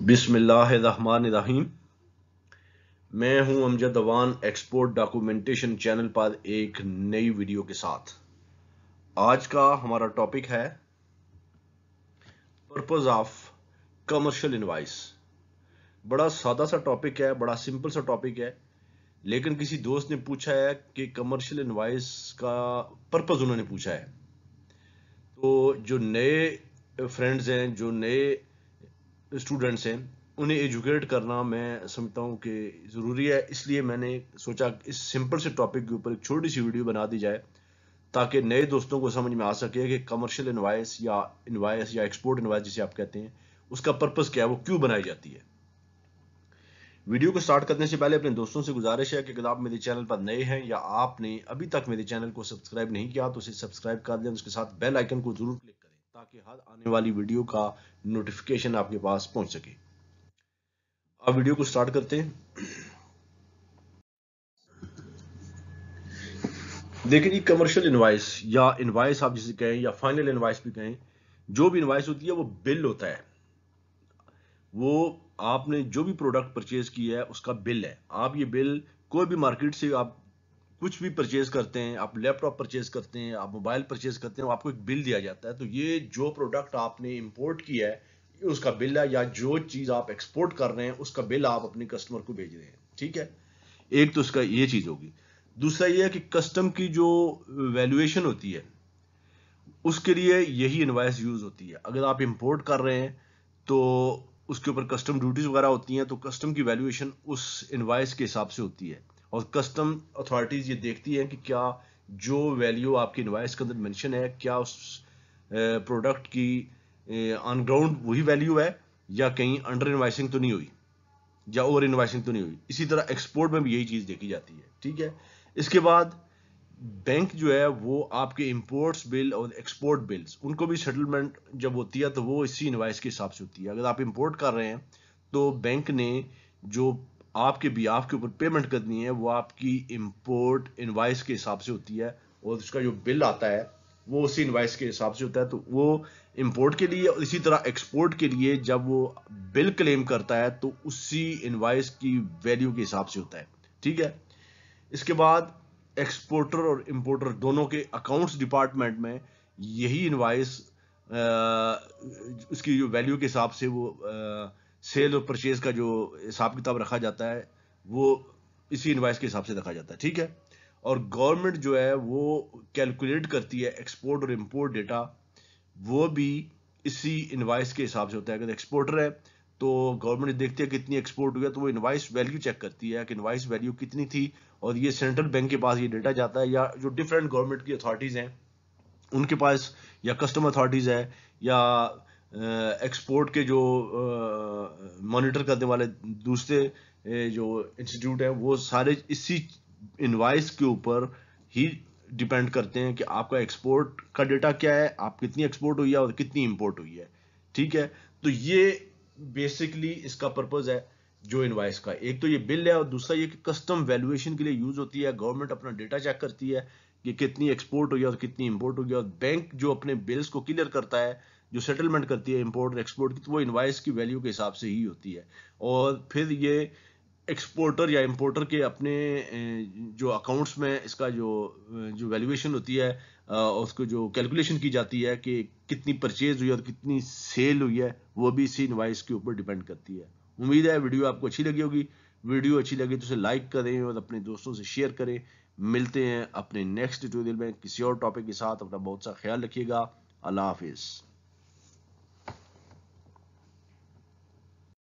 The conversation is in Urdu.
بسم اللہ الرحمن الرحیم۔ میں ہوں امجد اوان ایکسپورٹ ڈاکومنٹیشن چینل پر ایک نئی ویڈیو کے ساتھ۔ آج کا ہمارا ٹاپک ہے پرپز آف کمرشل انوائس۔ بڑا سادہ سا ٹاپک ہے، بڑا سمپل سا ٹاپک ہے، لیکن کسی دوست نے پوچھا ہے کہ کمرشل انوائس کا پرپز انہوں نے پوچھا ہے۔ تو جو نئے فرینڈز ہیں، جو نئے اسٹوڈنٹس ہیں، انہیں ایجوکیٹ کرنا میں سمجھتا ہوں کہ ضروری ہے۔ اس لیے میں نے سوچا اس سمپل سے ٹاپک کے اوپر ایک چھوٹی سی ویڈیو بنا دی جائے تاکہ نئے دوستوں کو سمجھ میں آ سکے کہ کمرشل انوائس یا ایکسپورٹ انوائس جسے آپ کہتے ہیں، اس کا پرپز کیا ہے، وہ کیوں بنائی جاتی ہے۔ ویڈیو کو سٹارٹ کرنے سے پہلے اپنے دوستوں سے گزارش ہے کہ اگر آپ میرے چینل پر نئے ہیں یا آپ نے ابھی تک میرے چینل کو سبسکرائب نہیں کیا تو اسے سبسکرائب کر دیں، اس کے ساتھ بیل آئیکن کو ضرور کلک کریں تاکہ ہر آنے والی ویڈیو کا نوٹیفیکیشن آپ کے پاس پہنچ سکے۔ اب ویڈیو کو سٹارٹ کرتے ہیں۔ دیکھیں جی، کمرشل انوائس یا انوائس آپ جسے کہیں یا فائنل انوائس بھی کہیں، جو بھی انوائس ہوتی ہے وہ بل ہوتا ہے۔ وہ آپ نے جو بھی پروڈکٹ پرچیز کیا ہے اس کا بل ہے۔ آپ یہ بل کوئی بھی مارکیٹ سے آپ کچھ بھی پرچیز کرتے ہیں، آپ لیپ ٹاپ پرچیز کرتے ہیں، آپ موبائل پرچیز کرتے ہیں، آپ کو ایک بل دیا جاتا ہے۔ تو یہ جو پروڈکٹ آپ نے امپورٹ کیا ہے اس کا بل ہے، یا جو چیز آپ ایکسپورٹ کر رہے ہیں اس کا بل آپ اپنے کسٹمر کو بھیج رہے ہیں، ٹھیک ہے۔ ایک تو اس کا یہ چیز ہوگی۔ دوسرا یہ ہے کہ کسٹم کی جو ویلیویشن ہوتی ہے اس کے لیے یہی انوائس یوز ہوتی ہے۔ اگر آپ امپورٹ کر رہے ہیں تو اس کے اوپر کسٹم ڈیوٹیز وغیرہ ہوتی ہیں، تو کسٹم کی ویلیویشن اس انوائس کے حساب سے ہوتی ہے، اور کسٹم اتھارٹیز یہ دیکھتی ہیں کہ کیا جو ویلیو آپ کی انوائس کے اندر مینشن ہے، کیا اس پروڈکٹ کی آن گراؤنڈ وہی ویلیو ہے، یا کہیں انڈر انوائسنگ تو نہیں ہوئی، یا اوور انوائسنگ تو نہیں ہوئی۔ اسی طرح ایکسپورٹ میں بھی یہی چیز دیکھی جاتی ہے، ٹھیک ہے۔ اس کے بعد بینک جو ہے وہ آپ کے امپورٹس بل اور ایکسپورٹ بلز، ان کو بھی سیٹلمنٹ جب ہوتی ہے تو وہ اسی انوائس کے حساب سے ہوتی ہے۔ اگر آپ امپورٹ کر رہے ہیں تو بینک نے جو آپ کے بیاف کے اوپر پیمنٹ کرنی ہے وہ آپ کی امپورٹ انوائس کے حساب سے ہوتی ہے، اور اس کا جو بل آتا ہے وہ اسی انوائس کے حساب سے ہوتا ہے۔ تو وہ امپورٹ کے لیے اور اسی طرح ایکسپورٹ کے لیے جب وہ بل کلیم کرتا ہے تو اسی انوائس کی ویلیو کے حساب سے ہوتا ہے، ٹھیک ہے۔ اس کے بعد ایکسپورٹر اور امپورٹر دونوں کے اکاؤنٹس ڈپارٹمنٹ میں یہی انوائس اس کی جو ویلیو کے حساب سے وہ سیل اور پرچیز کا جو حساب کتاب رکھا جاتا ہے وہ اسی انوائس کے حساب سے رکھا جاتا ہے، ٹھیک ہے۔ اور گورنمنٹ جو ہے وہ کیلکولیٹ کرتی ہے ایکسپورٹ اور امپورٹ ڈیٹا، وہ بھی اسی انوائس کے حساب سے ہوتا ہے۔ اگر ایکسپورٹر ہے تو گورنمنٹ دیکھتی ہے کتنی ایکسپورٹ ہوئی ہے، تو وہ انوائس ویلیو چیک کرتی ہے کہ انوائس ویلیو کتنی تھی، اور یہ سینٹرل بینک کے پاس یہ ڈیٹا جاتا ہے، یا جو ڈیفرنٹ گورنمنٹ کی اتھارٹیز ہیں ان کے پاس، یا کسٹم اتھارٹیز ہے، یا ایکسپورٹ کے جو مانیٹر کرنے والے دوسرے جو انسٹیٹیوٹ ہیں، وہ سارے اسی انوائس کے اوپر ہی ڈیپینڈ کرتے ہیں کہ آپ کا ایکسپورٹ کا ڈیٹا کیا ہے، آپ کتنی ایکسپورٹ ہوئی ہے اور کتنی امپورٹ ہوئی ہے، ٹھیک ہے۔ تو یہ بیسکلی اس کا پرپز ہے جو انوائس کا۔ ایک تو یہ بل ہے، اور دوسرا یہ کہ کسٹم ویلیویشن کے لیے یوز ہوتی ہے۔ گورنمنٹ اپنا ڈیٹا چیک کرتی ہے کہ کتنی ایکسپورٹ ہوئی ہے اور کتنی امپورٹ ہوئی ہے، اور بینک جو اپنے بلز کو کلیئر کرتا ہے، جو سیٹلمنٹ کرتی ہے امپورٹ اور ایکسپورٹ کی، تو وہ انوائس کی ویلیو کے حساب سے ہی ہوتی ہے۔ اور پھر یہ ایکسپورٹر یا امپورٹر کے اپنے جو اکاؤنٹس میں اس کا جو ویلیویشن ہوتی ہے، اس کو جو کیلکولیشن کی جاتی ہے کہ کتنی پرچیز ہوئی اور کتنی سیل ہوئی ہے، وہ بھی اسی انوائس کے اوپر ڈیپینڈ کرتی ہے۔ امید ہے ویڈیو آپ کو اچھی لگی ہوگی۔ ویڈیو اچھی لگی تو اسے لائک کریں اور اپنے دوستوں سے شیئر کریں۔ ملتے ہیں اپنے نیکسٹ ٹیوٹوریل میں کسی اور ٹاپک کے ساتھ۔ اپنا بہت سا خیال رکھیے گا۔ اللہ حافظ۔